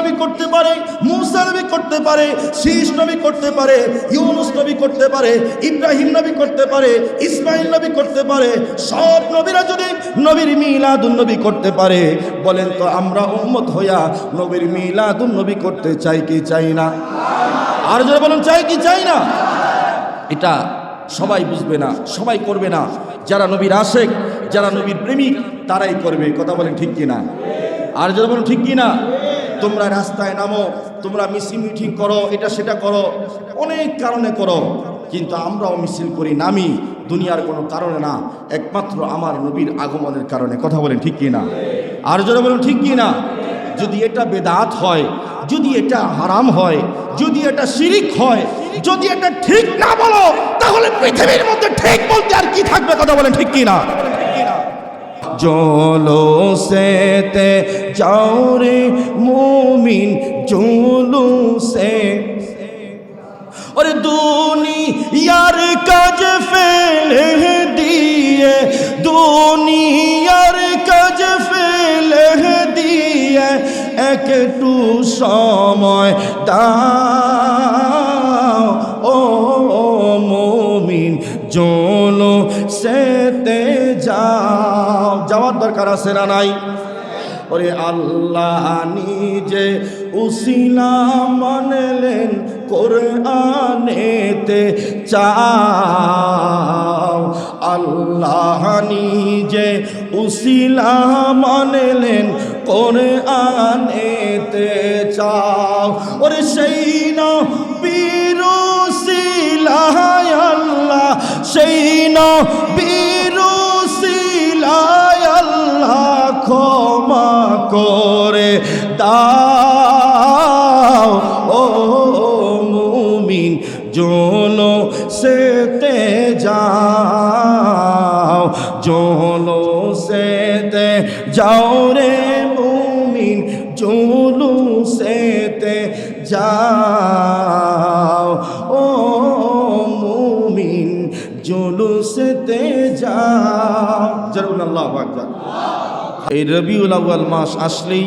নবী করতে পারে, মূসা নবী করতে পারে, শীষ নবী করতে পারে, ইউনুস নবী করতে পারে, ইব্রাহিম নবী করতে পারে, ইসমাইল নবী করতে পারে। সব নবীরা যদি নবীর মিলাদুন নবী করতে পারে, বলেন তো আমরা উম্মত হইয়া নবীর মিলাদুন নবী করতে চাই কি চাই না? আর যারা বলেন চাই কি চাই না? এটা সবাই বুঝবে না, সবাই করবে না। যারা নবীর আশেক, যারা নবীর প্রেমিক, তারাই করবে। কথা বলেন ঠিক কিনা? আর যারা বলেন ঠিক কিনা? তোমরা রাস্তায় নামো, তোমরা মিছিল মিটিং করো, এটা সেটা করো, অনেক কারণে করো, কিন্তু আমরাও মিছিল করি, নামি দুনিয়ার কোনো কারণে না, একমাত্র আমার নবীর আগমনের কারণে। কথা বলেন ঠিক কিনা? আর যারা বলেন ঠিক কিনা? যদি এটা বেদাত হয়, যদি এটা হারাম হয়, যদি এটা শিরিক হয়, যদি এটা ঠিক না বলো, তাহলে পৃথিবীর মধ্যে ঠিক বলতে আর কি থাকবে? কথা বলেন ঠিক কিনা? জলুসেতে যাও রে মুমিন, জলুসে, ওরে দুনিয়ার কাজ ফেলে দিয়ে, দুনিয়ার কাজ ফেলে দিয়ে একটু সময় দাও ও মুমিন, জলুসেতে যাও। যাওয়ার দরকার আছে না নাই? ওরে আল্লাহ নিজে উসিলা মানলেন, কোরআনেতে চাও। আল্লাহ নিজে উসিলা মানলেন, কোরআনেতে চাও। ওরে সেই নবীর উসিলায় আল্লাহ, সেই নবীর উসিলায় আল্লাহ ক্ষমা করে দাও ও মুমিন, জলুসেতে যাও, জলুসেতে যাও রে মুমিন, জলুসেতে যাও ও মুমিন, জলুসেতে যাও। জরুর আল্লাহু আকবার। এই রবিউল আউয়াল মাস আসলেই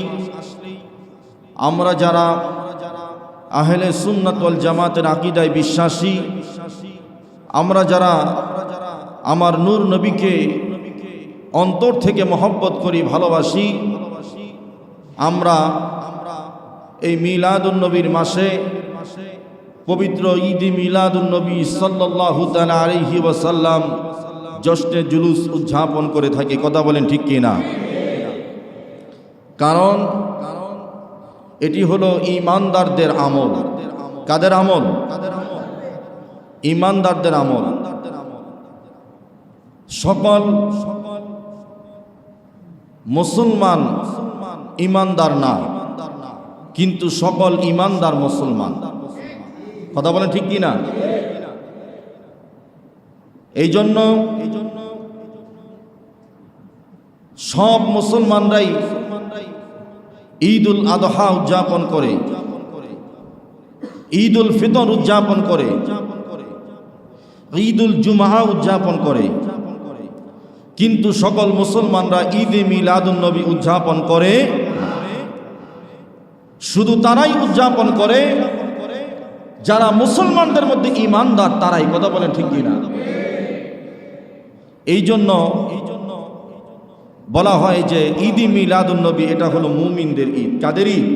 আমরা যারা আহলে সুন্নাত ওয়াল জামাতের আকীদায় বিশ্বাসী, আমরা যারা আমার নূর নবীকে অন্তর থেকে মহব্বত করি, ভালোবাসি, আমরা এই মিলাদুন নবীর মাসে পবিত্র ঈদ মিলাদুন নবী সাল্লাল্লাহু তাআলা আলাইহি ওয়াসাল্লাম জশ্নে জুলুস উদযাপন করে থাকি। কথা বলেন ঠিক কিনা? কারণ এটি হলো ঈমানদারদের আমল। কাদের আমল? ঈমানদারদের আমল। সকল মুসলমান ঈমানদার না, কিন্তু সকল ঈমানদার মুসলমান। কথা বলেন ঠিক কিনা? এই জন্য সব মুসলমানরাই ঈদুল আদহা উদযাপন করে, ঈদুল ফিতর উদযাপন করে, ঈদুল জুমআ উদযাপন করে, কিন্তু সকল মুসলমানরা ঈদে মিলাদুন নবী উদযাপন করে। শুধু তারাই উদযাপন করে যারা মুসলমানদের মধ্যে ঈমানদার, তারাই। কথা বলেন ঠিক কিনা? এই জন্য বলা হয় যে ঈদ মিলাদুন নবী এটা হলো মুমিনদের ঈদ। কাদের ঈদ?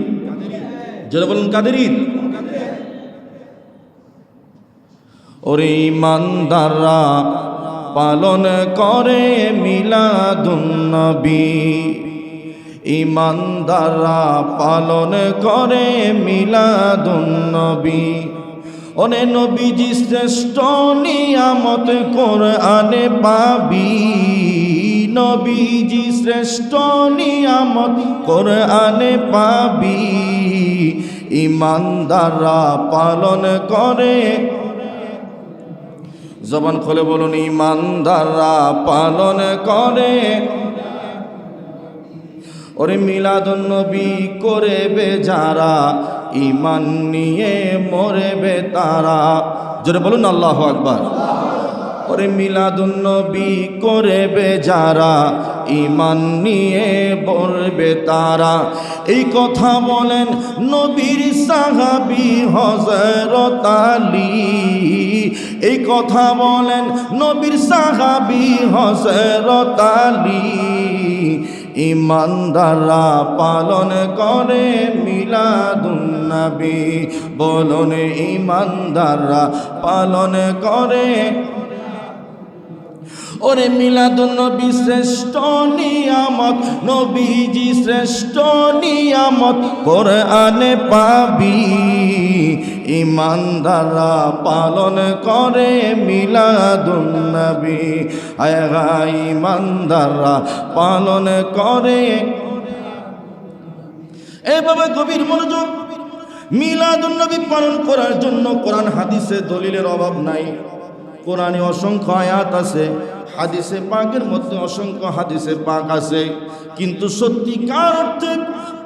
যারা বলেন কাদের ঈদ? ওরে ঈমানদাররা পালন করে মিলাদুন নবী, ঈমানদাররা পালন করে মিলাদুন নবী। ওনে নবীজি শ্রেষ্ঠ নিয়ামত কোরআনে পাবি, নবীজি শ্রেষ্ঠ নিয়ামত কোরআনে পাবি। ঈমানদাররা পালন করে, জবান খুলে বলুন, ঈমানদাররা পালন করে। ওরে মিলাদুন নবী করবে যারা, ঈমান নিয়ে মরবে তারা। জোরে বলুন আল্লাহু আকবার। ওরে মিলাদুন নবী করবে যারা ঈমান নিয়ে বলবে তারা। এই কথা বলেন নবীর সাহাবী হযরত আলী, এই কথা বলেন নবীর সাহাবী হযরত আলী। ঈমানদাররা পালন করে মিলাদুন নবী, বলুন ঈমানদাররা পালন করে। ওরে মিলাদুন নবী শ্রেষ্ঠ নিয়ামত, নবীজি শ্রেষ্ঠ নিয়ামত কোরআনে পাবি। ঈমানদাররা পালন করে মিলাদুন নবী, আয় হায় ঈমানদাররা পালন করে। এভাবে গভীর মনোযোগ। মিলাদুন নবী পালন করার জন্য কোরআন হাদিসে দলিলের অভাব নাই। কোরআনে অসংখ্য আয়াত আছে, হাদিসে পাকের মধ্যে অসংখ্য হাদিসে পাক আছে, কিন্তু সত্যিকার অর্থে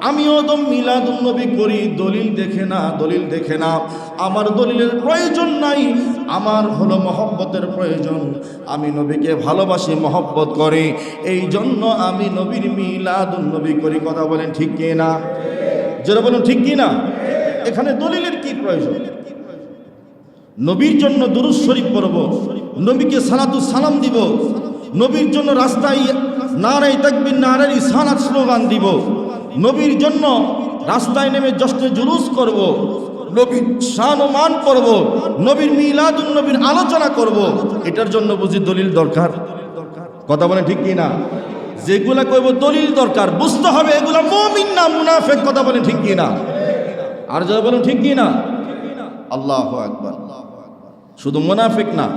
আমি ওদম মিলাদুন নবী করি দলিল দেখে না, দলিল দেখে না। আমার দলিলের প্রয়োজন নাই, আমার হলো মহব্বতের প্রয়োজন। আমি নবীকে ভালোবাসি, মহব্বত করি, এই জন্য আমি নবীর মিলাদুন নবী করি। কথা বলেন ঠিক কি না? যারা বলুন ঠিক কি না? এখানে দলিলের কি প্রয়োজন? নবীর জন্য দুরূদ শরীফ পড়ব, নবীকে সালাতু সালাম দিব, নবীর জন্য রাস্তায় নারায়ে তাকবীর নারায়ে রিসালাত স্লোগান দিব, নবীর জন্য রাস্তায় নেমে জশ্নে জুলুস করব, নবীর শান ও মান করব, নবীর মিলাদুন নবীর আলোচনা করব। এটার জন্য বুঝি দলিল দরকার? কথা বলেন ঠিক কি না? যেগুলা কইব দলিল দরকার, বুঝতে হবে এগুলা মুমিন না মুনাফিক। কথা বলেন ঠিক কি না? আর যারা বলেন ঠিক কি না? আল্লাহু আকবার। শুধু মুনাফিক না,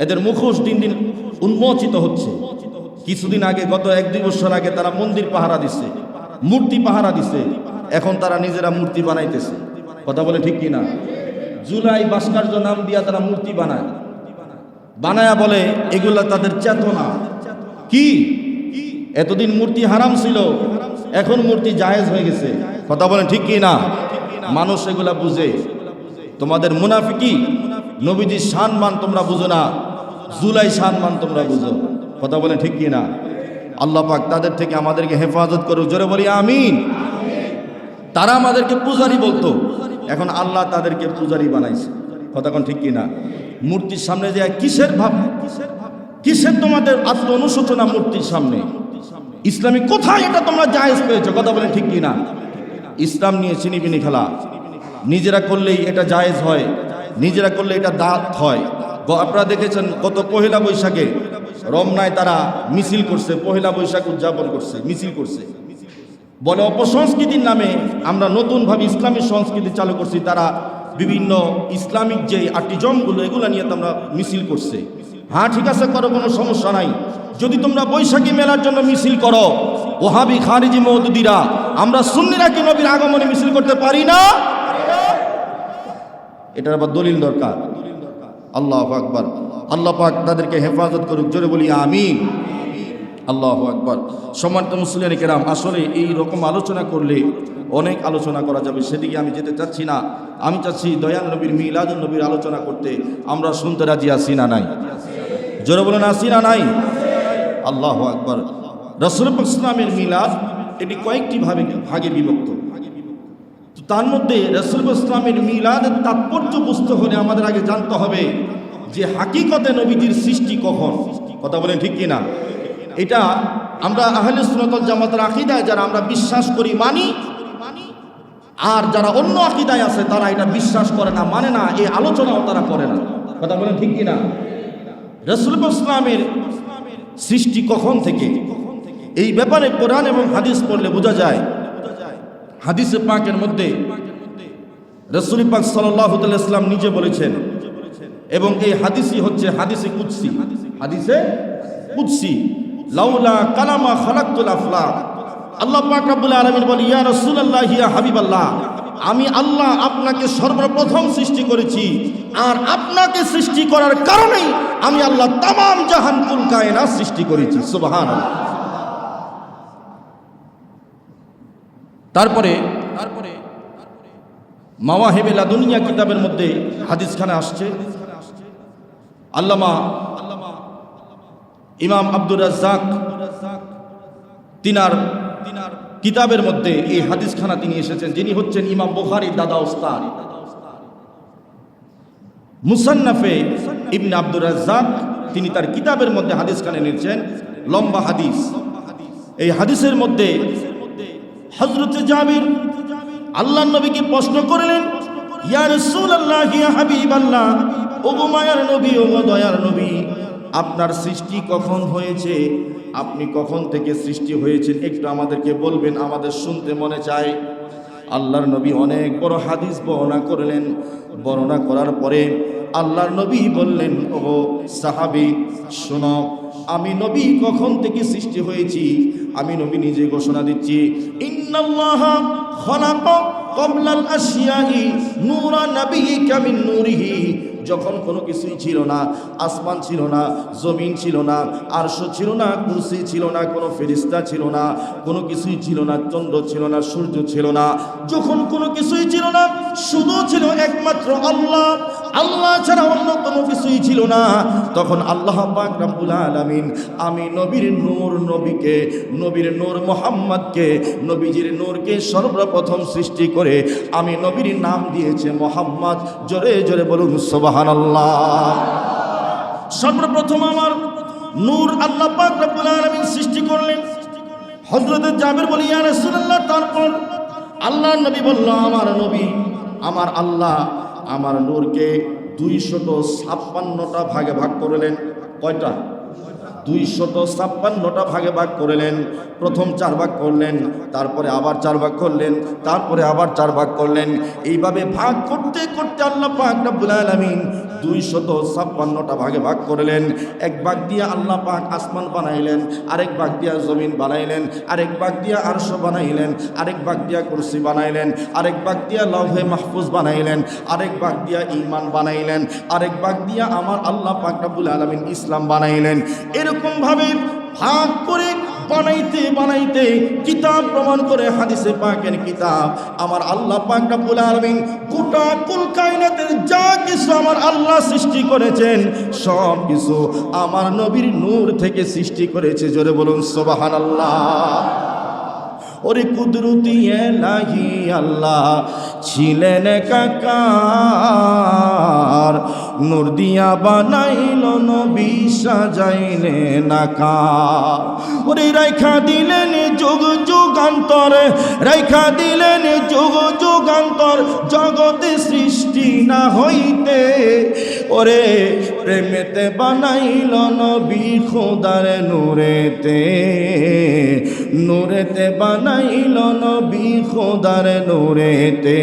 এদের মুখোশ দিন দিন উন্মোচিত হচ্ছে। কিছুদিন আগে, গত 1-2 বছর আগে তারা মন্দির পাহারা দিছে, মূর্তি পাহারা দিছে, এখন তারা নিজেরা মূর্তি বানাইতেছে। কথা বলে ঠিক কিনা? জুলাই ভাস্কর্য নাম দিয়া তারা মূর্তি বানায়া বলে এগুলা তাদের চেতনা। কি এতদিন মূর্তি হারাম ছিল, এখন মূর্তি জায়েজ হয়ে গেছে। কথা বলেন ঠিক কি না? মানুষ এগুলা বুঝে। তোমাদের মুনাফিকি, নবীজির সম্মান তোমরা বুঝো না, জুলাই সম্মান তোমরা বুঝো। কথা বলেন ঠিক কি না? আল্লাহ পাক তাদের থেকে আমাদেরকে হেফাজত করুক। জোরে বলি আমিন। তারা আমাদেরকে পূজারি বলতো, এখন আল্লাহ তাদেরকে পূজারি বানাইছে। কথা কোন ঠিক কি না? মূর্তির সামনে যে কিসের ভাব, কিসের তোমাদের আত্ম অনুশোচনা মূর্তির সামনে? ইসলামী কোথায় এটা তোমরা জায়েজ পেয়েছো? কথা বলেন ঠিক কি না? ইসলাম নিয়ে চিনিবিনি খেলা, নিজেরা করলেই এটা জায়েজ হয়, নিজেরা করলে এটা দাঁত হয়। আপনারা দেখেছেন কত পহেলা বৈশাখে রমনায় তারা মিছিল করছে, পহেলা বৈশাখ উদযাপন করছে, মিছিল করছে। বলে অপসংস্কৃতির নামে আমরা নতুনভাবে ইসলামী সংস্কৃতি চালু করছি। তারা বিভিন্ন ইসলামিক যে আর্টিজমগুলো এগুলো নিয়ে তোমরা মিছিল করছে। হ্যাঁ ঠিক আছে, করো, কোনো সমস্যা নাই। যদি তোমরা বৈশাখী মেলার জন্য মিছিল করো, ওহাবি খারিজি মওদুদিরা, আমরা সুন্নিরা কি নবীর আগমনে মিছিল করতে পারি না? এটার আবার দলিল দরকার। আল্লাহু আকবার। আল্লাহ পাক তাদেরকে হেফাজত করুক। জোরে বলি আমিন। আল্লাহু আকবার। সম্মানিত মুসলিম কেরাম, আসলে এই রকম আলোচনা করলে অনেক আলোচনা করা যাবে, সেদিকে আমি যেতে চাচ্ছি না। আমি চাচ্ছি দয়াল নবীর মিলাদুন নবীর আলোচনা করতে। আমরা শুনতে রাজি আছি না নাই? জোরে বলেন আছি না নাই? আল্লাহু আকবার। রাসূল পাক ইসলামের মিলাদ এটি কয়েকটি ভাগে বিভক্ত। তার মধ্যে রাসূল ইসলামের মিলাদের তাৎপর্য বুঝতে হলে আমাদের আগে জানতে হবে যে হাকিকতে নবীজির সৃষ্টি কখন। কথা বলেন ঠিক কি না? এটা আমরা আহলে সুন্নাত ওয়াল জামাতের আকীদায় যারা আমরা বিশ্বাস করি, মানি, আর যারা অন্য আকীদায় আছে তারা এটা বিশ্বাস করে না, মানে না, এই আলোচনাও তারা করে না। কথা বলেন ঠিক কি না? রাসূল ইসলামের সৃষ্টি কখন থেকে, এই ব্যাপারে কোরআন এবং হাদিস পড়লে বোঝা যায়। হাদিসে পাকের মধ্যে রাসূল পাক সাল্লাল্লাহু আলাইহি ওয়াসাল্লাম নিজে বলেছেন, এবং এই হাদিসই হচ্ছে হাদিসে কুদসি। হাদিসে কুদসি, লাউলা কালামা খালাকতুল আফলাক। আল্লাহ পাক রব্বুল আলামিন বলে, ইয়া রাসূলুল্লাহ, ইয়া হাবিবাল্লাহ, আমি আল্লাহ আপনাকে সর্বপ্রথম সৃষ্টি করেছি, আর আপনাকে সৃষ্টি করার কারণেই আমি আল্লাহ তামাম জাহান কুল কায়নাত সৃষ্টি করেছি। সুবহানাল্লাহ। তারপরে মাওয়াহিবে লাদুনিয়া কিতাবের মধ্যে হাদিসখানে আসছে, আল্লামা ইমাম আব্দুর রাজ্জাক তিনার কিতাবের মধ্যে এই হাদিসখানা তিনি এসেছেন, যিনি হচ্ছেন ইমাম বুখারীর দাদা ওস্তাদ মুসান্নাফে ইবনে আব্দুর রাজ্জাক। তিনি তার কিতাবের মধ্যে হাদিসখানা এনেছেন, লম্বা হাদিস। এই হাদিসের মধ্যে হযরত জাবির আল্লাহর নবীকে প্রশ্ন করলেন, ইয়া রাসূলুল্লাহ, ইয়া হাবিবাল্লাহ, ওগো মায়ার নবী, ওগো দয়ার নবী, আপনার সৃষ্টি কখন হয়েছে? আপনি কখন থেকে সৃষ্টি হয়েছেন একটু আমাদেরকে বলবেন, আমাদের শুনতে মনে চায়। আল্লাহর নবী অনেক বড় হাদিস বর্ণনা করলেন। বর্ণনা করার পরে আল্লাহর নবী বললেন, ওগো সাহাবী শোনো, আমি নবী কখন থেকে সৃষ্টি হয়েছি আমি নবী নিজে ঘোষণা দিচ্ছি। ইন্নাল্লাহা খালাকা ক্বাবলাল আশিয়াই নূরা নাবিয়িকা মিন নূরিহি। যখন কোনো কিছুই ছিল না, আসমান ছিল না, জমিন ছিল না, আরশ ছিল না, কুরসি ছিল না, কোনো ফেরেশতা ছিল না, কোনো কিছুই ছিল না, চন্দ্র ছিল না, সূর্য ছিল না, যখন কোনো কিছুই ছিল না, শুধু ছিল একমাত্র আল্লাহ, আল্লাহ ছাড়া অন্য কোনো কিছুই ছিল না, তখন আল্লাহ পাক রব্বুল আলামিন আমি নবীর নূর, নবীকে, নবীর নূর মুহাম্মদকে, নবীজির নূরকে সর্বপ্রথম সৃষ্টি করে আমি নবীর নাম দিয়েছে মুহাম্মদ। জোরে জোরে বলুন সুবহানাল্লাহ। সর্বপ্রথম আমার নূর আল্লাহ পাক রব্বুল আলামিন সৃষ্টি করলেন। হযরত জাবির বলি, ইয়া রাসূলুল্লাহ, তারপর আল্লাহর নবী বলল, আমার নবী, আমার আল্লাহ আমার নূরকে 256টা ভাগে ভাগ করলেন। কয়টা? 256টা ভাগে ভাগ করলেন। প্রথম 4 ভাগ করলেন, তারপরে আবার 4 ভাগ করলেন, তারপরে আবার 4 ভাগ করলেন। এইভাবে ভাগ করতে করতে আল্লাহ পাক রব্বুল আলামিন 256টা ভাগে ভাগ করলেন। এক ভাগ দিয়ে আল্লাহ পাক আসমান বানাইলেন, আরেক ভাগ দিয়া জমিন বানাইলেন, আরেক ভাগ দিয়া আরশ বানাইলেন, আরেক ভাগ দিয়া কুরসি বানাইলেন, আরেক ভাগ দিয়া লৌহে মাহফুজ বানাইলেন, আরেক ভাগ দিয়া ঈমান বানাইলেন, আরেক ভাগ দিয়া আমার আল্লাহ পাক রব্বুল আলামিন ইসলাম বানাইলেন। এরকম ভাবে ভাগ করে বানাইতে বানাইতে কিতাব প্রমাণ করে, হাদিসে পাকের কিতাব, আমার আল্লাহ পাক রব্বুল আলামিন গোটা কুল কায়নাতের যা কিছু আমার আল্লাহ সৃষ্টি করেছেন সব কিছু আমার নবীর নূর থেকে সৃষ্টি করেছে। জোরে বলুন সুবহানাল্লাহ। ওরে কুদরতি এলাহি আল্লাহ ছিলেন একাকার, নূর দিয়া বানাইল নবী সাজাইলেন আকার। ওরে রাইখা দিলেন যুগ যুগান্তর, রাইখা দিলেন যুগ যুগান্তর, জগতে সৃষ্টি না হইতে। ওরে প্রেমেতে বানাইল নবী খোদার নূরেতে, নূরেতে বানাইল নবী খোদার নূরেতে।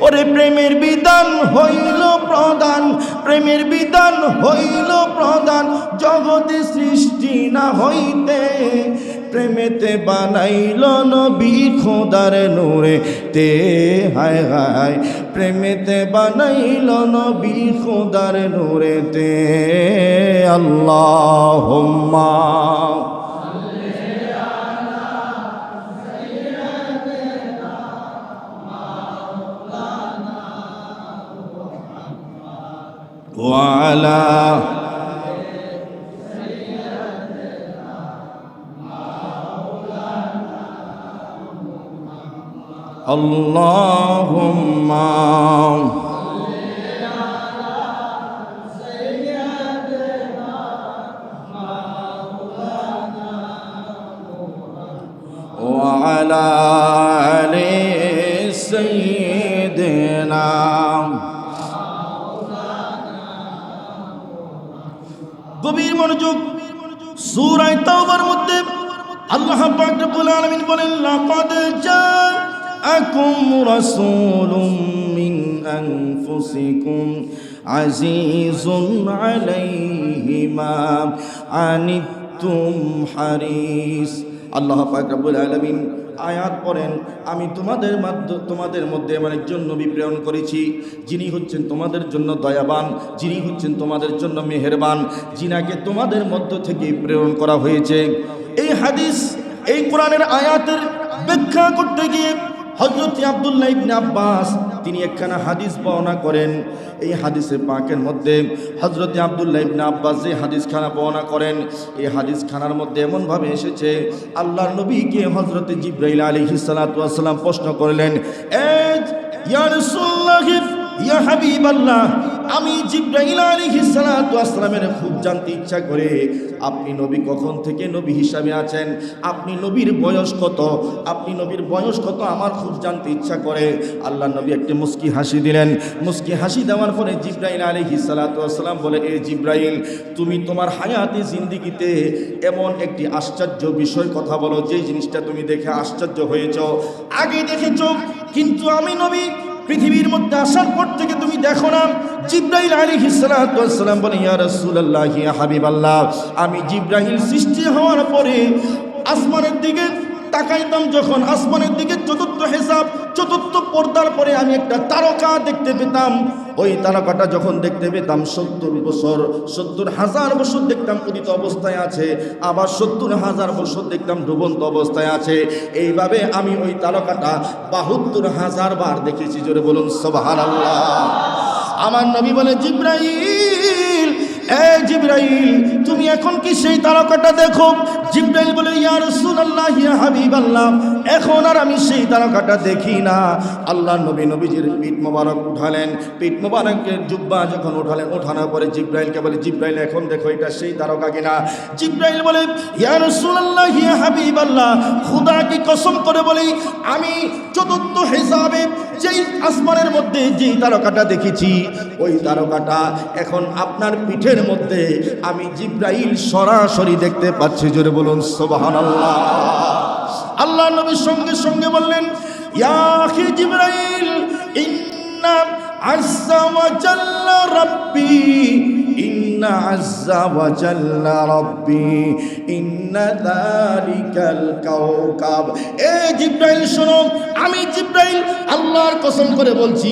ওরে প্রেমের বিধান হইল প্রধান, প্রেমের বিধান হইল প্রধান, জগতে সৃষ্টি না হইতে। প্রেমেতে বানাইল নবী খোদার নূরেতে, হায় হায় প্রেমেতে বানাইল নবী খোদার নূরেতে। আল্লাহুম্মা ওয়ালা আল্লাহুম্মা ওয়ালা আলি সাইয়্যিদিনা। গভীর মনোযোগ। সূরা তাওবার মধ্যে আল্লাহ পাক রব্বুল আলামিন বলেন, লাকাদ জাআকুম রাসূলুম মিন আনফুসিকুম আজিজুন আলাইহি মা আনিতুম হারিস। আল্লাহ পাক রব্বুল আলামিন আয়াত পড়েন, আমি তোমাদের মধ্যে এমন একজন নবী প্রেরণ করেছি যিনি হচ্ছেন তোমাদের জন্য দয়াবান, যিনি হচ্ছেন তোমাদের জন্য মেহেরবান, যিনাকে তোমাদের মধ্য থেকে প্রেরণ করা হয়েছে। এই হাদিস, এই কোরআনের আয়াতের ব্যাখ্যা করতে গিয়ে হযরত আব্দুল্লাহ ইবনে আব্বাস তিনি একখানা হাদিস বর্ণনা করেন। এই হাদিসে পাকের মধ্যে হযরত আব্দুল্লাহ ইবনে আব্বাস যে হাদিসখানা বর্ণনা করেন, এই হাদিসখানার মধ্যে এমনভাবে এসেছে আল্লাহর নবীকে হযরত জিবরাইল আলাইহিস সালাতু ওয়াস সালাম প্রশ্ন করলেন, ইয়া রাসূলুল্লাহ ইয়া হাবিবাল্লাহ, আমি জিবরাইল আলাইহিস সালাতু ওয়াস সালামের খুব জানতে ইচ্ছা করে আপনি নবী কখন থেকে নবী হিসাবে আছেন, আপনি নবীর বয়স কত, আপনি নবীর বয়স কত আমার খুব জানতে ইচ্ছা করে। আল্লাহ নবী একটি মুস্কি হাসি দিলেন। মুস্কি হাসি দেওয়ার পরে জিবরাইল আলাইহিস সালাতু ওয়াস সালাম বলে, এ জিবরাইল, তুমি তোমার হায়াতে জিন্দেগিতে এমন একটি আশ্চর্য বিষয় কথা বলো যে জিনিসটা তুমি দেখে আশ্চর্য হয়েছ, আগে দেখেছো কিন্তু আমি নবী পৃথিবীর মধ্যে আসার পর থেকে তুমি দেখো না। জিবরাইল আলাইহিস সালাতু ওয়াস সালাম বলে, ইয়া রাসূলুল্লাহ ইয়া হাবিবাল্লাহ, আমি জিবরাইল সৃষ্টি হওয়ার পরে আসমানের দিকে তাকাইতাম, যখন আসমানের দিকে চতুর্থ হিসাব চতুর্থ পর্দার পরে আমি একটা তারকা দেখতে পেতাম। ওই তারকাটা যখন দেখতে পেতাম 70,000 বছর দেখতাম উদিত অবস্থায় আছে, আবার 70,000 বছর দেখতাম ডুবন্ত অবস্থায় আছে। এইভাবে আমি ওই তারকাটা 72,000 বার দেখেছি। জোরে বলুন সুবহানাল্লাহ। আমার নবী বলে, জিবরাইল, এ জিবরাইল, তুমি এখন কি সেই তারকাটা দেখো? জিবরাইল বলে, ইয়া রাসূলুল্লাহ ইয়া হাবিবাল্লাহ, এখন আর আমি সেই তারকাটা দেখি না। আল্লাহ নবী নবীজির পিঠ মোবারক উঠালেন, পিঠ মোবারকের জুব্বা যখন উঠালেন, উঠানোর পরে জিবরাইলকে বলে, জিবরাইল এখন দেখো এটা সেই তারকা কিনা। জিবরাইল বলে, ইয়া রাসূলুল্লাহ ইয়া হাবিবাল্লাহ, খোদাকে কসম করে বলি আমি চতুর্থ হিসাবে যেই আসমানের মধ্যে যেই তারকাটা দেখেছি, ওই তারকাটা এখন আপনার পিঠের মধ্যে আমি জিবরাইল সরাসরি দেখতে পাচ্ছি। জোরে বলুন সুবহানাল্লাহ। আল্লাহ নবী সঙ্গে সঙ্গে বললেন, ইয়া আখি জিবরাইল, ইন্না আযজা ওয়া জাল্লা রাব্বি, ইন্না আযজা ওয়া জাল্লা রাব্বি, ইন্না যালিকাল কাওকাব। এ জিবরাইল শোনো, আমি জিবরাইল আল্লাহর কসম করে বলছি,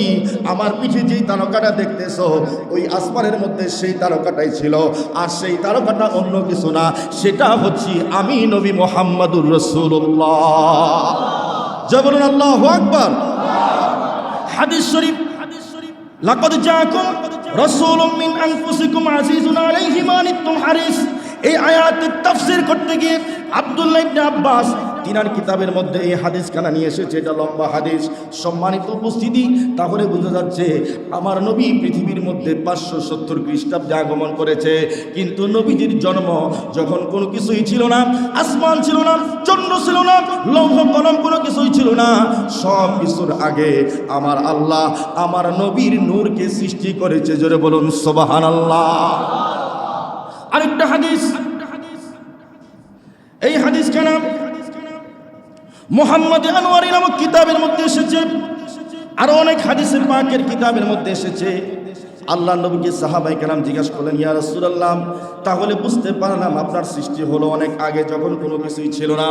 আমার পিঠে যেই তারকাটা দেখতেছো ওই আসমানের মধ্যে সেই তারকাটাই ছিল, আর সেই তারকাটা অন্য কিছু না, সেটা হচ্ছে আমি নবী মুহাম্মদুর রাসূলুল্লাহ। জয় বলুন আল্লাহু আকবার। হাদিস শরীফ, লাকাদ জাআকুম রাসূলুম মিন আনফুসিকুম আজিজুন আলাইহি মা আনিতুম হারিস। এই আয়াতের তাফসীর করতে গিয়ে আব্দুল্লাহ ইবনে আব্বাস তিনার কিতাবের মধ্যে এই হাদিসখানা নিয়ে এসেছে। এটা লম্বা হাদিস। সম্মানিত উপস্থিতি, তাহলে বোঝা যাচ্ছে আমার নবী পৃথিবীর মধ্যে 570 খ্রিস্টাব্দে আগমন করেছে, কিন্তু নবীজির জন্ম যখন কোনো কিছুই ছিল না, আসমান ছিল না, চন্দ্র ছিল না, লৌহ কলম কোনো কিছুই ছিল না, সব কিছুর আগে আমার আল্লাহ আমার নবীর নূরকে সৃষ্টি করেছে। জোরে বলুন সুবহানাল্লাহ। আরেকটা হাদিস, এই হাদিসখানা মুহাম্মদ আনওয়ারি নামক কিতাবের মধ্যে এসেছে, আরো অনেক হাদিসের পাকের কিতাবের মধ্যে এসেছে। আল্লাহ নবীকে সাহাবায়ে কেরাম জিজ্ঞাসা করলেন, ইয়া রাসূলুল্লাহ, তাহলে বুঝতে পারলাম আপনার সৃষ্টি হলো অনেক আগে, যখন কোনো কিছুই ছিল না,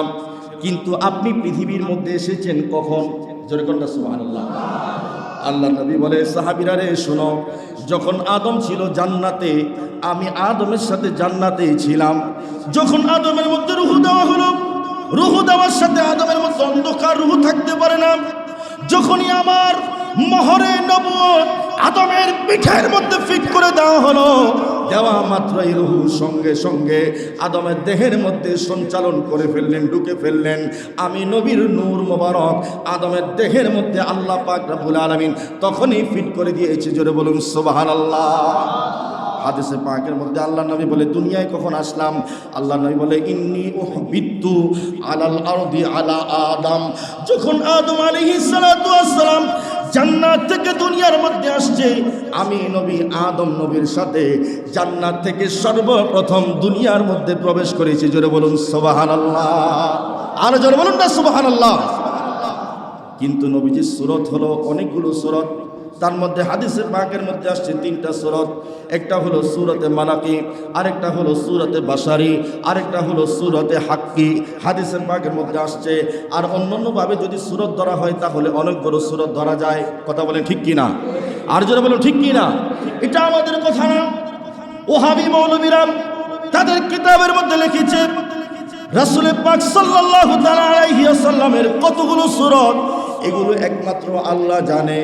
কিন্তু আপনি পৃথিবীর মধ্যে এসেছেন কখন? জোরে কোনটা সুবহানাল্লাহ। আল্লাহ নবী বলে, সাহাবীরা রে শোনো, যখন আদম ছিল জান্নাতে, আমি আদমের সাথে জান্নাতেই ছিলাম। যখন আদমের মধ্যে রূহ দেওয়া হলো, রূহ দেওয়ার সাথে আদমের মধ্যে অন্ধকার রূহ থাকতে পারে না। যখনই আমার মোহরে নবুয়ত আদমের পিঠের মধ্যে ফিট করে দেওয়া হলো, দেওয়া মাত্রই রূহ সঙ্গে সঙ্গে আদমের দেহের মধ্যে সঞ্চালন করে ফেললেন, ঢুকে ফেললেন। আমি নবীর নূর মোবারক আদমের দেহের মধ্যে আল্লাহ পাক রব্বুল আলামিন তখনই ফিট করে দিয়েছে। জোরে বলুন সুবহানাল্লাহ। হাদিসে পাকের মধ্যে আল্লাহ নবী বলে, দুনিয়ায় কখন আসলাম? আল্লাহ নবী বলে, ইন্নী উহবিতু আলাল আরদি আলা আদম। যখন আদম আলাইহিস সালাতু ওয়াস সালাম জান্নাত থেকে দুনিয়ার মধ্যে আসছে, আমি নবী আদম নবীর সাথে জান্নাত থেকে সর্বপ্রথম দুনিয়ার মধ্যে প্রবেশ করেছি। জোরে বলুন সুবহানাল্লাহ। আর জোরে বলুন না সুবহানাল্লাহ। কিন্তু নবীজির সূরত হলো অনেকগুলো সূরত, তার মধ্যে হাদিসের পাকের মধ্যে আসছে 3টা সূরত। একটা হলো সূরতে মালাকি, আরেকটা হলো সূরতে বাশারি, আরেকটা হলো সূরতে হাক্কি। হাদিসের পাকের মধ্যে আসছে। আর অন্যান্যভাবে যদি সূরত ধরা হয় তাহলে অনেক বড় সূরত ধরা যায়। কথা বলেন ঠিক কিনা? আর যারা বলেন ঠিক কিনা? এটা আমাদের কথা না, ওহাবি মৌলবীরা তাদের কিতাবের মধ্যে লিখেছে রাসূল পাক সাল্লাল্লাহু তাআলা আলাইহি ওয়াসাল্লামের কতগুলো সূরত এগুলো একমাত্র আল্লাহ জানে।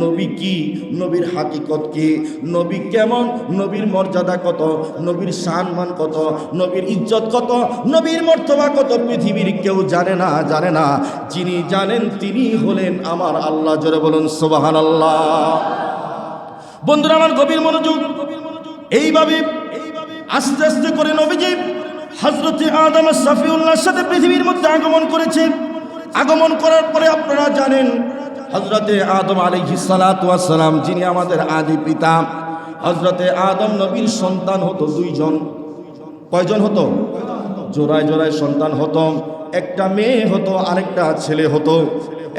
নবী কি, নবীর হাকিকত কি, নবী কেমন, নবীর মর্যাদা কত, নবীর সম্মান কত, নবীর ইজ্জত কত, নবীর মর্তবা কত, পৃথিবীর কেউ জানে না, জানে না। যিনি জানেন তিনি হলেন আমার আল্লাহ। জোরে বলুন সুবহানাল্লাহ। বন্ধুরা আমার গভীর মনোযোগ। এইভাবে আস্তে আস্তে করে নবীজি হযরতে আদম সফিউল্লাহর সাথে পৃথিবীর মধ্যে আগমন করেছে। আগমন করার পরে আপনারা জানেন হযরতে আদম আলাইহিস সালাতু ওয়াস সালাম, যিনি আমাদের আদি পিতা, হযরতে আদম নবীর সন্তান হতো দুইজন। কয়জন হতো? জোড়ায় জোড়ায় সন্তান হতো। একটা মেয়ে হতো, আরেকটা ছেলে হতো।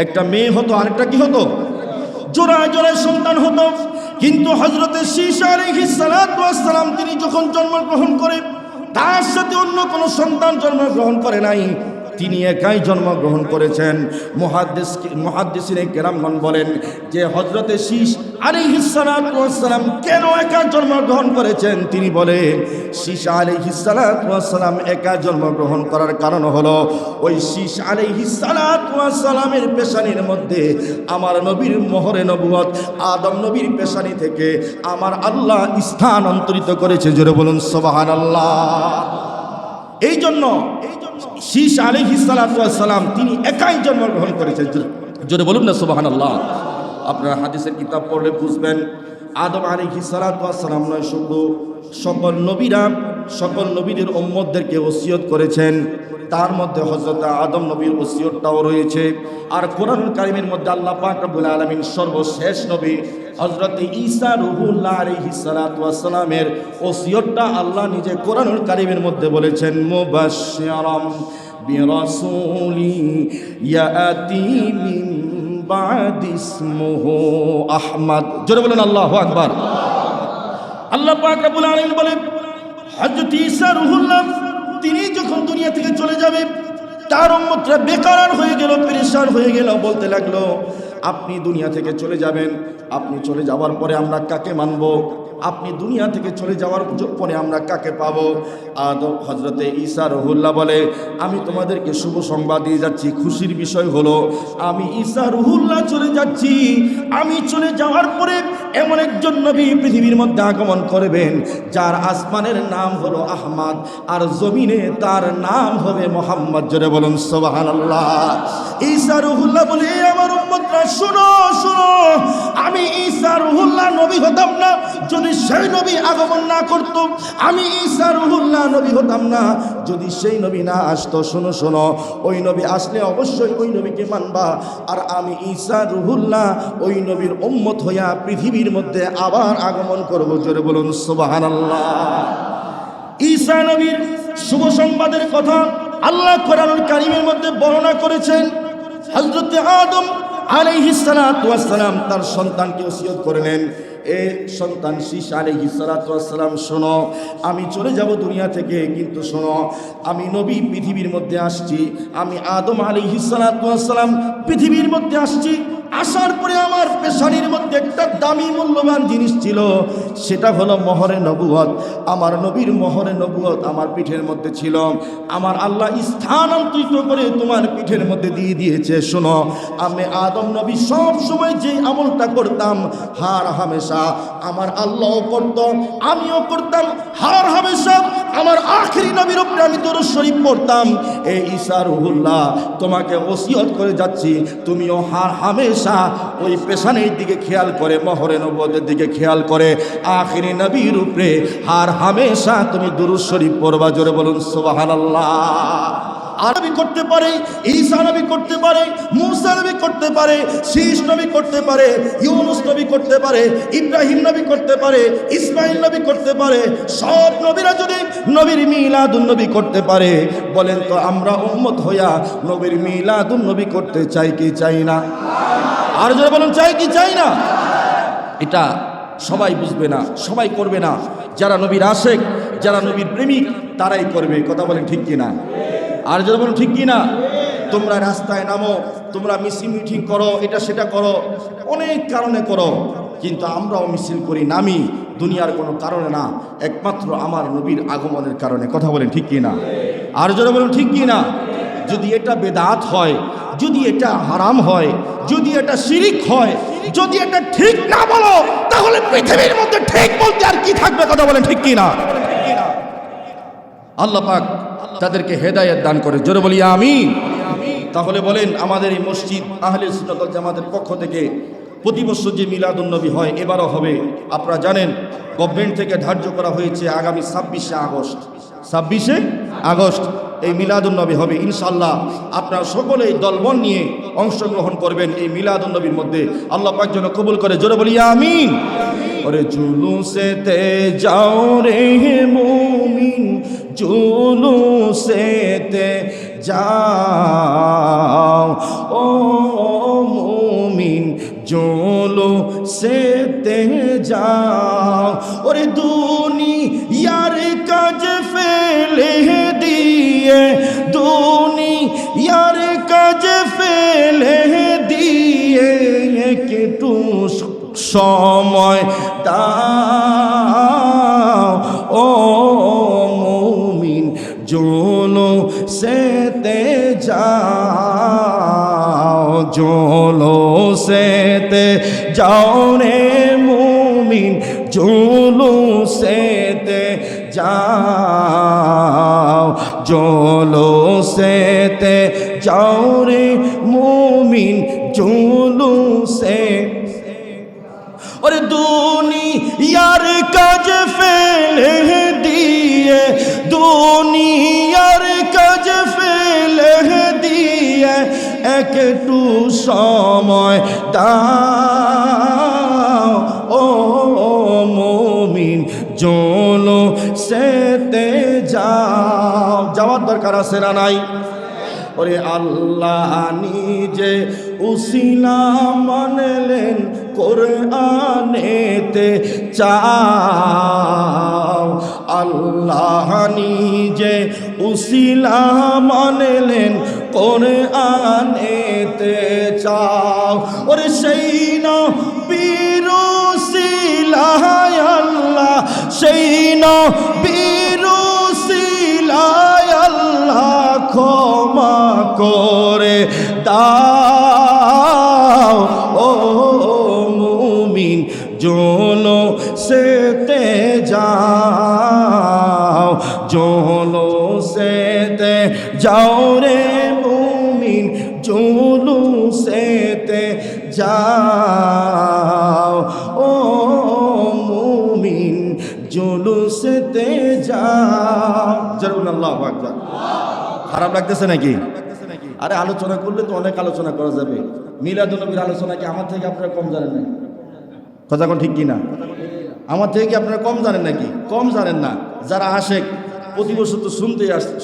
একটা মেয়ে হতো, আরেকটা কি হতো? জোড়ায় জোড়ায় সন্তান হতো। কিন্তু হযরতে ঈসা আলাইহিস সালাতু ওয়াস সালাম তিনি যখন জন্মগ্রহণ করে, তার সাথে অন্য কোনো সন্তান জন্মগ্রহণ করে নাই, তিনি একাই জন্মগ্রহণ করেছেন। মুহাদ্দিসিনে কেরামগণ বলেন যে হযরতে ঈসা আলাইহিস সালাতু ওয়াস সালাম কেন একা জন্মগ্রহণ করেছেন? তিনি বলেন ঈসা আলাইহিস সালাতু ওয়াস সালাম একা জন্মগ্রহণ করার কারণ হলো ওই ঈসা আলাইহিস সালাতু ওয়াস সালামের পেশানির মধ্যে আমার নবীর মোহরে নবুয়ত, আদম নবীর পেশানি থেকে আমার আল্লাহ স্থানান্তরিত করেছে। জোরে বলুন সুবহানাল্লাহ। এই জন্য ঈসা আলাইহিস সালাতু ওয়াস সালাম তিনি একাই জন্মগ্রহণ করেছেন। জোরে বলুন না সুবহানাল্লাহ। আপনারা হাদিসের কিতাব পড়লে বুঝবেন আদম আলাইহিস সালাতু ওয়াস সালাম নয় শুধু সকল নবীরা সকল নবীদের উম্মতদেরকে ওসিয়ত করেছেন, তার মধ্যে হযরত আদম নবীর ওসিয়তটাও রয়েছে। আর কোরআনুল কারীমের মধ্যে আল্লাহ পাক রব্বুল আলামিন সর্বশেষ নবী হযরত ঈসা রূহুল্লাহ আলাইহিস সালাতু ওয়াস সালামের ওসিয়তটা আল্লাহ নিজে কোরআনুল কারীমের মধ্যে বলেছেন মুবাশশিরাম বিরাসূলি ইয়াতি মিন বাদি ইসমুহু আহমদ। জোরে বলেন আল্লাহু আকবার। আল্লাহ পাক রব্বুল আলামিন বলেন হযরত ঈসা রূহুল্লাহ তিনি যখন দুনিয়া থেকে চলে যাবে, তার উম্মতরা বেকার হয়ে গেল, পেরেশান হয়ে গেল, বলতে লাগলো আপনি দুনিয়া থেকে চলে যাবেন, আপনি চলে যাওয়ার পরে আমরা কাকে মানব? আপনি দুনিয়া থেকে চলে যাওয়ার পরে আমরা কাকে পাবো? আদম হযরতে ঈসা রূহুল্লাহ বলে আমি তোমাদেরকে শুভ সংবাদ দিয়ে যাচ্ছি। খুশির বিষয় হলো আমি ঈসা রূহুল্লাহ চলে যাচ্ছি। আমি চলে যাওয়ার পরে এমন একজন নবী পৃথিবীর মধ্যে আগমন করবেন যার আসমানের নাম হলো আহমদ আর জমিনে তার নাম হবে মোহাম্মদ। জোরে বলুন সুবহানাল্লাহ। ঈসা রূহুল্লাহ বলে আমার উম্মতরা শুনো শুনো, আমি ঈসা রূহুল্লাহ নবী হতাম না যদি সেই নবী আগমন না করত। আমি ঈসা রূহুল্লাহ নবী হতাম না যদি সেই নবী না আসতো। শোনো শোনো, ওই নবী আসলে অবশ্যই ওই নবীকে মানবা। আর আমি ঈসা রূহুল্লাহ ওই নবীর উম্মত হইয়া পৃথিবীর মধ্যে আবার আগমন করব। জোরে বলুন সুবহানাল্লাহ। ঈসা নবীর শুভ সংবাদের কথা আল্লাহ কোরআনুল কারীমের মধ্যে বর্ণনা করেছেন। হযরত আদম আলাইহিস সালাতু ওয়াস সালাম তার সন্তানকে ওসিয়ত করলেন, এ সন্তান ঈসা আলাইহিস সালাতু ওয়াস সালাম শোনো, আমি চলে যাব দুনিয়া থেকে, কিন্তু শোনো আমি নবী পৃথিবীর মধ্যে আসছি। আমি আদম আলাইহিস সালাতু ওয়াস সালাম পৃথিবীর মধ্যে আসছি। আসার পরে আমার পেশানির মধ্যে একটা দামি মূল্যবান জিনিস ছিল, সেটা হলো মোহরে নবুয়ত। আমার নবীর মোহরে নবুয়ত আমার পিঠের মধ্যে ছিল। আমার আল্লাহ স্থানান্তরিত করে তোমার পিঠের মধ্যে দিয়ে দিয়েছে। শোনো, আমি আদম নবী সব সময় যে আমলটা করতাম হার হামেশা আমার আল্লাহও করত, আমিও করতাম। হার হামেশা আমার আখেরি নবীর উপরে আমি দরুদ শরীফ পড়তাম। এই ঈসা রূহুল্লাহ তোমাকে ওসিয়ত করে যাচ্ছি, তুমিও হার হামেশা ওই পেশানের দিকে খেয়াল করে, মোহরে নবুয়তের দিকে খেয়াল করে আখেরি নবীর উপরে হার হামেশা তুমি দরুদ শরীফ পড়বা। জোরে বলুন সুবহানাল্লাহ। আরবি করতে পারে, ঈসা নবী করতে পারে, মুসা নবী করতে পারে, শীষ নবী করতে পারে, ইউনুস নবী করতে পারে, ইব্রাহিম নবী করতে পারে, ইসমাইল নবী করতে পারে। সব নবীরা যদি নবীর মিলাদুন নবী করতে পারে, বলেন তো আমরা উম্মত হইয়া নবীর মিলাদুন নবী করতে চাই কি চাই না? আর যারা বলেন চাই কি চাই না? এটা সবাই বুঝবে না, সবাই করবে না। যারা নবীর আশেক, যারা নবীর প্রেমিক তারাই করবে। কথা বলেন ঠিক কিনা? আর যারা বলেন ঠিক কিনা? তোমরা রাস্তায় নামো, তোমরা মিছিল মিটিং করো, এটা সেটা করো, অনেক কারণে করো, কিন্তু আমরাও মিছিল করি, নামি দুনিয়ার কোনো কারণে না, একমাত্র আমার নবীর আগমনের কারণে। কথা বলেন ঠিক কিনা? আর যারা বলেন ঠিক কিনা? যদি এটা বেদাত হয়, যদি এটা হারাম হয়, যদি এটা শিরিক হয়, যদি এটা ঠিক না বলো, তাহলে পৃথিবীর মধ্যে ঠিক বলতে আর কি থাকবে? কথা বলেন ঠিক কি না? আল্লাহ পাক তাদেরকে হেদায়েত দান করে, জোরে বলি আমিন। তাহলে বলেন, আমাদের এই মসজিদ আহলে সুন্নাত ওয়াল জামাতের পক্ষ থেকে প্রতি বছর যে মিলাদুন নবী হয়, এবারও হবে। আপনারা জানেন গভর্নমেন্ট থেকে ধার্য করা হয়েছে আগামী 26শে আগস্ট এই মিলাদুন নবী হবে ইনশাআল্লাহ। আপনারা সকলেই দলবল নিয়ে অংশগ্রহণ করবেন এই মিলাদুন নবীর মধ্যে। আল্লাহ পাক যেন কবুল করে, জোরে বলি আমিন। ওরে জুলুসেতে যাও রে মুমিন, জুলুসেতে যাও ও মুমিন, জুলুসেতে যাও। ওরে দুনিয়ার কাজ ফেলে দিয়ে, দুনিয়ার কাজ ফেলে দিয়ে একটু সময় দাও ও মুমিন, জুলুসেতে যাও, জুলুসেতে যাও রে মুমিন, জুলুসেতে যাও, জুলুসেতে যাও রে মুমিন, জুলুসে। ওরে দুনিয়ার কাজ ফেলে দিয়ে, দুনিয়ার কাজ ফেলে দিয়ে একটু সময় দাও ও মুমিন, জুলুসেতে যাও। যাওয়ার দরকার আছে না নাই? ওরে আল্লাহ নিজে উসিলা মানলেন কোরআনেতে চাও, আল্লাহ নিজে উসিলা মানলেন কোরআনেতে চাও। ওরে সেই নবীর উসিলায় আল্লাহ, সেই নবীর উসিলায় আল্লাহ ক্ষমা করে দাও ও মুমিন, জুলুসেতে যাও, জুলুসেতে যাও রে মুমিন, জুলুসেতে যাও ও মুমিন, জুলুসেতে যাও। জরুর আল্লাহু আকবার। খারাপ লাগতেছে নাকি? আরে আলোচনা করলে তো অনেক আলোচনা করা যাবে। মিলাদুন নবীর আলোচনা কি আমার থেকে আপনারা কম জানেন নাকি? কথা কোন ঠিক কিনা? আমার থেকে কি আপনারা কম জানেন নাকি? কম জানেন না। যারা আশেক প্রতি বছর তো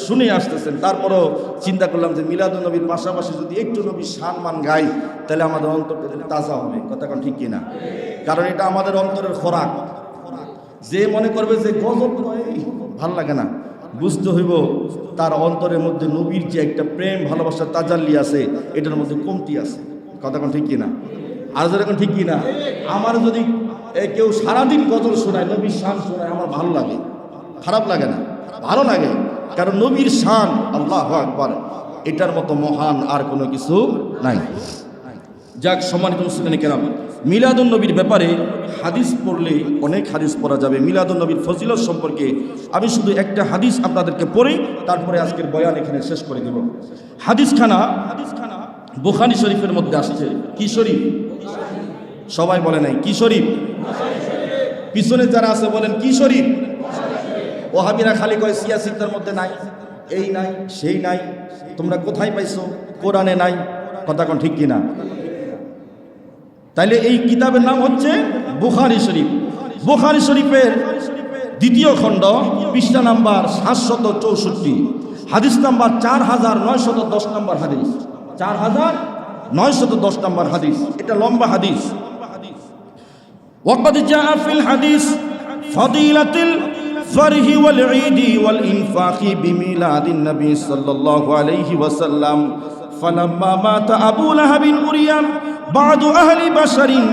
শুনে আসতেছেন, তারপরও চিন্তা করলাম যে মিলাদুন নবীর পাশাপাশি যদি একটু নবীর সম্মান গাই, তাহলে আমাদের অন্তরটা তাজা হবে। কথা কোন ঠিক কিনা? কারণ এটা আমাদের অন্তরের খোরাক। যে মনে করবে যে গজব ভাল লাগে না, বুঝতে হইব তার অন্তরের মধ্যে নবীর যে একটা প্রেম ভালোবাসার তাজাল্লি আছে, এটার মধ্যে কমতি আছে। কথা কোন ঠিক কিনা? আর যখন ঠিক কিনা? আমার যদি কেউ সারাদিন গজল শোনায়, নবীর শান শোনায়, আমার ভালো লাগে, খারাপ লাগে না, ভালো লাগে। কারণ নবীর শান, আল্লাহু আকবার, এটার মতো মহান আর কোনো কিছু নাই। যাক, সম্মানিত মুসলিম কেরাম, মিলাদুন নবীর ব্যাপারে হাদিস পড়লে অনেক হাদিস পড়া যাবে। মিলাদুন নবীর ফজিলত সম্পর্কে আমি শুধু একটা হাদিস আপনাদেরকে পড়ি, তারপরে আজকের বয়ান এখানে শেষ করে দেব। হাদিসখানা বুখারী শরীফের মধ্যে আসছে। কি শরীফ? সবাই বলে নাই কি শরীফ? পিছনে যারা আছে বলেন কি শরীফ? ওহাবিরা খালি কয় সিয়াসিকদের মধ্যে নাই, এই নাই সেই নাই। তোমরা কোথায় পাইছো? কোরআনে নাই। কথা কোন ঠিক কিনা? তাইলে এই কিতাবের নাম হচ্ছে বুখারী শরীফ। বুখারী শরীফের দ্বিতীয় খণ্ড, পৃষ্ঠা নাম্বার 764, হাদিস নাম্বার 4910 নম্বর হাদিস। 4910 নম্বর হাদিস। এটা লম্বা হাদিস। ওয়াকাদ জাআ ফিল হাদিস ফাদিলাতুল ফারহি ওয়াল ঈদি ওয়াল ইনফাকি বিমিলাদিন নবী সাল্লাল্লাহু আলাইহি ওয়াসাল্লাম ফালাম্মা মাতা আবু লাহাবিন উরিয়াম বাদু আহলি বাশারিন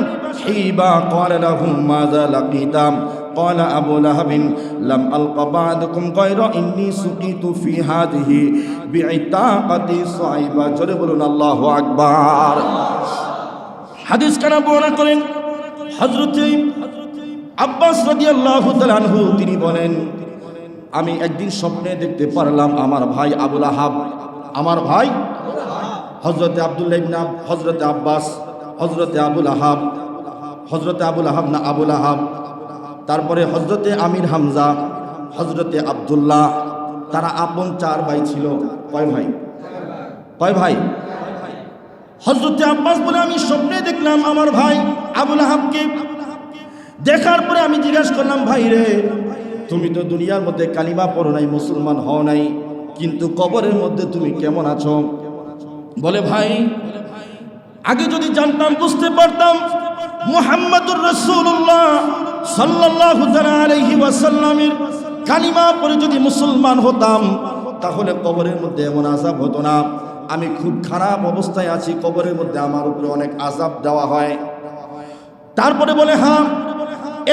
হিবা ক্বালা লাহুম মাযা লাকিতাম قال أبو لهب لم ألق بعدكم غير إني سقيت في هذه بعتاقة صعيبة জোরে বলুন আল্লাহু আকবার। হাদিস কানা বর্ণনা করেন হযরত আব্বাস রাদিয়াল্লাহু তাআলা আনহু, তিনি বলেন আমি একদিন স্বপ্নে দেখতে পারলাম আমার ভাই আবু লাহাব, আমার ভাই হযরতে আব্দুল্লাহ ইবনে হযরতে আব্বাস, হযরতে আবু লাহাব, হযরতে আবু লাহাব না আবু লাহাব, তারপরে হযরতে আমির হামজা, হযরতে আব্দুল্লাহ, তারা আপন 4 ভাই ছিল। কয় ভাই? কয় ভাই? হযরতে আব্বাস বলে আমি স্বপ্নে দেখলাম আমার ভাই আবু লাহাবকে। দেখার পরে আমি জিজ্ঞাসা করলাম, ভাই রে, তুমি তো দুনিয়ার মধ্যে কালিমা পড়ো নাই, মুসলমান হও নাই, কিন্তু কবরের মধ্যে তুমি কেমন আছো? বলে ভাই, আগে যদি জানতাম, বুঝতে পারতাম মুহাম্মাদুর রাসূলুল্লাহ সাল্লাল্লাহু আলাইহি ওয়াসাল্লামের কালিমা পড়ে যদি মুসলমান হতাম, তাহলে কবরের মধ্যে এমন আযাব হতো না। আমি খুব খারাপ অবস্থায় আছি, কবরের মধ্যে আমার উপরে অনেক আযাব দেওয়া হয়। তারপরে বলে, হ্যাঁ,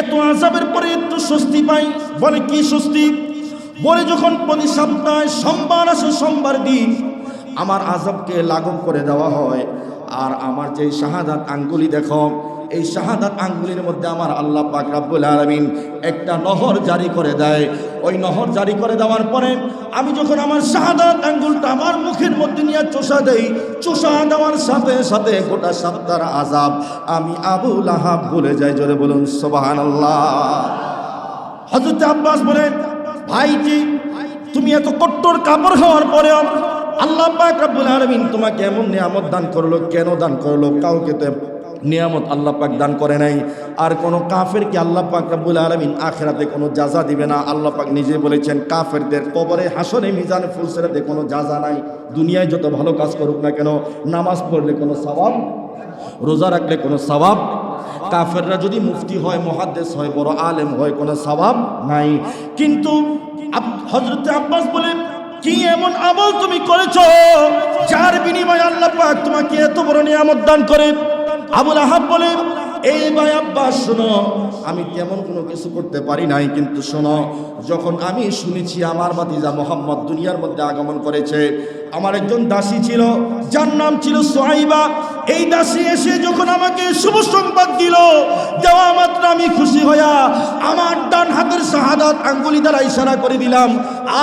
এত আযাবের পরে একটু স্বস্তি পাই। বলে কি স্বস্তি? বলে যখন প্রতি সপ্তাহে সোমবার আসে, সোমবার দিন আমার আযাবকে লাঘব করে দেওয়া হয়। আর আমার যে শাহাদাত আঙ্গুলি দেখো, এই শাহাদাত আঙ্গুলির মধ্যে আমার আল্লাহ পাক রব্বুল আলামিন একটা নহর জারি করে দেয়। ওই নহর জারি করে দেওয়ার পরে আমি যখন আমার শাহাদাত আঙ্গুলটা আমার মুখের মধ্যে নিয়ে চোষা দেই, চোষা দেওয়ার সাথে সাথে গোটা সপ্তাহের আযাব আমি আবু লাহাব ভুলে যাই। জোরে বলুন সুবহানাল্লাহ। হযরত আব্বাস বলেন, ভাইজি, তুমি এত কট্টর কাপড় হওয়ার পরেও আল্লাহ পাক রব্বুল আলামিন তোমাকে এমন নিয়ামত দান করলো, কেন দান করলো? কাউকে তো নিয়ামত আল্লাহ পাক দান করে নাই। আর কোন কাফেরকে আল্লাহ পাক রব্বুল আলামিন আখিরাতে কোনো জাযা দিবে না। আল্লাহ পাক নিজে বলেছেন, কাফেরদের কবরে, হাসরে, মিজানে ফুলসিরাতে কোনো জাযা নাই। দুনিয়ায় যত ভালো কাজ করুক না কেন, নামাজ পড়লে কোনো সওয়াব, রোজা রাখলে কোনো সওয়াব, কাফেররা যদি মুফতি হয়, মুহাদ্দিস হয়, বড় আলেম হয়, কোনো সওয়াব নাই। কিন্তু হযরত আব্বাস বলে, কি এমন আমল তুমি করেছো যার বিনিময়ে আল্লাহ পাক তোমাকে এত বড় নিয়ামত দান করে? আবু লাহাব বলে, এই ভাই আব্বাস শোনো, আমি তেমন কোনো কিছু করতে পারি নাই, কিন্তু শোনো, যখন আমি শুনেছি আমার ভাতিজা মুহাম্মদ দুনিয়ার মধ্যে আগমন করেছে, আমার একজন দাসী ছিল যার নাম ছিল সুহাইবা। এই দাসী এসে যখন আমাকে শুভ সংবাদ দিল, দেওয়া মাত্র আমি খুশি হইয়া আমার ডান হাতের শাহাদাত আঙ্গুলি দ্বারা ইশারা করে দিলাম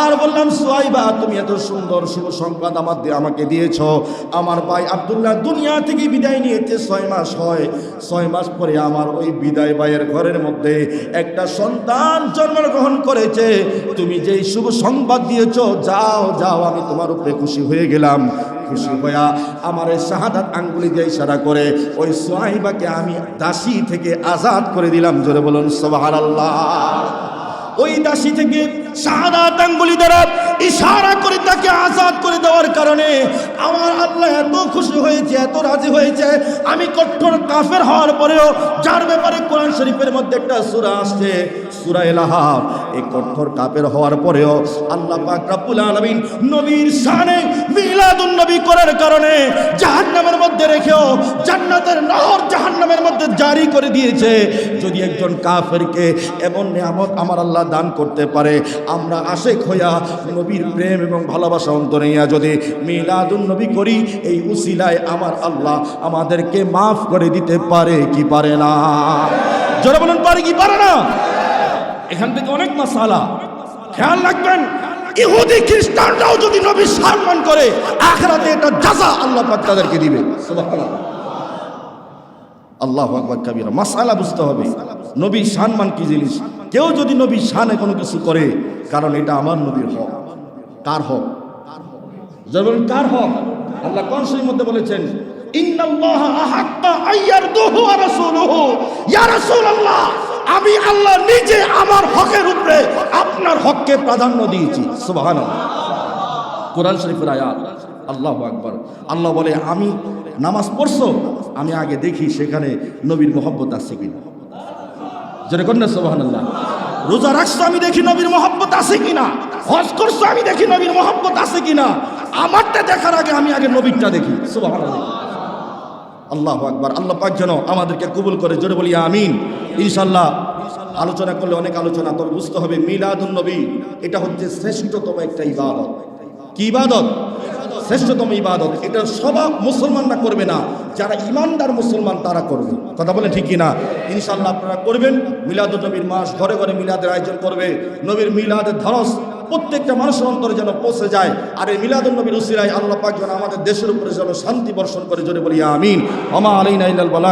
আর বললাম, সুহাইবা, তুমি এত সুন্দর শুভ সংবাদ আমাকে দিয়েছ। আমার ভাই আব্দুল্লাহ দুনিয়া থেকে বিদায় নিয়েছে 6 মাস হয়। 6 মাস পরে আমার ওই বিদায় ভাইয়ের ঘরের মধ্যে একটা সন্তান জন্মগ্রহণ করেছে। তুমি যেই শুভ সংবাদ দিয়েছ, যাও যাও, আমি তোমার উপরে খুশি হয়ে গেলাম। খুশি হইয়া আমার এই শাহাদাত আঙ্গুলি দিয়ে ইশারা করে ওই সুহাইবাকে আমি দাসী থেকে আজাদ করে দিলাম। জোরে বলুন সুবহানাল্লাহ। ওই দাসী থেকে শাহাদাত আঙ্গুলি দ্বারা ইশারা করে তাকে আজাদ করে দেওয়ার কারণে আমার আল্লাহ এত খুশি হয়েছে, এত রাজি হয়েছে। আমি কঠোর কাফের হওয়ার পরেও, যার ব্যাপারে কোরআন শরীফের মধ্যে একটা সূরা আসছে, সূরা লাহাব, এই কঠোর কাফের হওয়ার পরেও আল্লাহ পাক রব্বুল আলামিন নবীর শানে মিলাদুন নবী করার কারণে জাহান্নামের মধ্যে রেখেও জান্নাতের নহর জাহান্নামের মধ্যে জারি করে দিয়েছে। যদি একজন কাফেরকে এমন নিয়ামত আমার আল্লাহ দান করতে পারে, আমরা আশেক হইয়া নবীর প্রেম এবং ভালোবাসা অন্তরে নিয়ে যদি মিলাদুন নবী করি, এই উসিলায় আমার আল্লাহ আমাদেরকে মাফ করে দিতে পারে কি পারে না? জোরে বলুন, পারে কি পারে না? এখান থেকে অনেক মাসালা খেয়াল রাখবেন। ইহুদি খ্রিস্টানরাও যদি নবী সম্মান করে, আখিরাতে এটা জাযা আল্লাহ পাক তাদেরকে দিবে। সুবহানাল্লাহ, আল্লাহু আকবার কাবীরা। মাসালা বুঝতে হবে নবী সম্মান কি জিনিস। কেউ যদি নবী শানে কোনো কিছু করে, কারণ এটা আমার নবীর হক। কার হক? যেমন কার হক? আল্লাহ কোরআন শরীফের মধ্যে বলেছেন, ইন্নাল্লাহা আহাক্কা আইয়ারদুহু ওয়া রাসূলুহু। ইয়া রাসূলুল্লাহ, আমি আল্লাহ নিজে আমার হকের উপরে আপনার হককে প্রাধান্য দিয়েছি। সুবহানাল্লাহ, কোরআন শরীফের আয়াত। আল্লাহু আকবার। আল্লাহ বলে, আমি নামাজ পড়ছো, আমি আগে দেখি সেখানে নবীর মহব্বত আছে কিনা। জোরে করেন না সুবহানাল্লাহ। রোজা রাখছো, আমি দেখি নবীর মহব্বত আছে কিনা। হজ করছো, আমি দেখি নবীর মহব্বত আছে কিনা। আমারটা দেখার আগে আমি আগে নবীরটা দেখি। সুবহানাল্লাহ, আল্লাহু আকবার। আল্লাহ পাক যেন আমাদেরকে কবুল করে। জোরে বলি আমিন। ইনশাআল্লাহ আলোচনা করলে অনেক আলোচনা, তবে বুঝতে হবে মিলাদুন নবী এটা হচ্ছে শ্রেষ্ঠতম একটা ইবাদত। কি ইবাদত? শ্রেষ্ঠতম ইবাদত। এটা সব মুসলমানরা করবে না, যারা ইমানদার মুসলমান তারা করবে। কথা বলে ঠিক কিনা? ইনশাআল্লাহ আপনারা করবেন। মিলাদুন নবীর মাস, ঘরে ঘরে মিলাদের আয়োজন করবে। নবীর মিলাদের ধরস প্রত্যেকটা মানুষের অন্তরে যেন পৌঁছে যায়। আর এই মিলাদুন নবীর উসিলায় আল্লাহ পাক যেন আমাদের দেশের উপরে যেন শান্তি বর্ষণ করে, জোরে বলি আমিন। ওমা আলাইনা ইল্লাল বালাগ।